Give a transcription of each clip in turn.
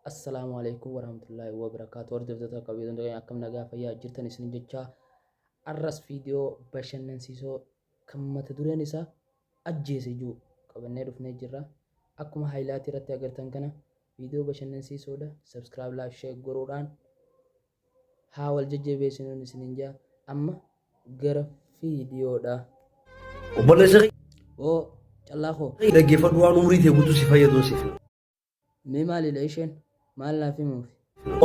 Assalamualaikum warahmatullahi wabarakatuh. Hordoftoota qabeeyyiin akkam nagaa fayyaa jirtan isin jecha arras viidiyoo bashannansiisoo kan mata dureen isaa ajjeese jiru qabannee dhufnee jirra. Akkuma haayilaatii irratti agartan kana viidiyoo bashannansiisoodha. Subscribe, like, share godhuudhaan haa wal jajjabeessinuun isin jaa. Amma gara viidiyoodha. Oo callaa dhaggeeffadhu waan umrii ta'e guutuu si fayyadu siif. mee maalidha isheen maal naaf himuufi?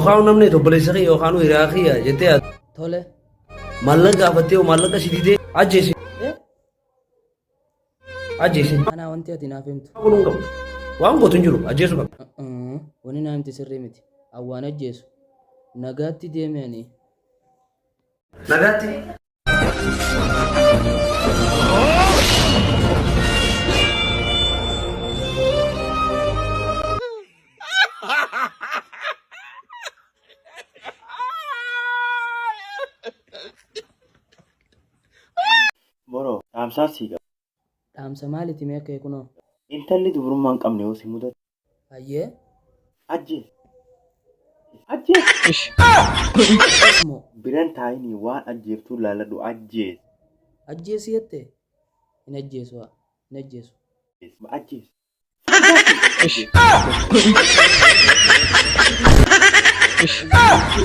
Okaan namni obboleessa kee yookaan hiriyaa kee jettee Tole maallaqa gaafattee maallaqa si didee ajjeese. Ajjeese. ana wanti ati naaf himtu waan gootu hin jiru ajjeesu qaba. wani naa himti sirrii miti. Awwaan ajjeesu nagaatti deemanii. Nagaatti. Boro, dhaamsaa sii qaba. Dhaamsa maaliiti mee kee kunoo? Intalli dubrummaa hin qabne yoo si mudate. Hayyee Ajjees. Ajjees. moo Biran taa'inii waan ajjeeftuu laaladhu ajjees. ajjeesi jettee? Hin ajjeesu haa hin ajjeesu. Ajjees. Ajjees.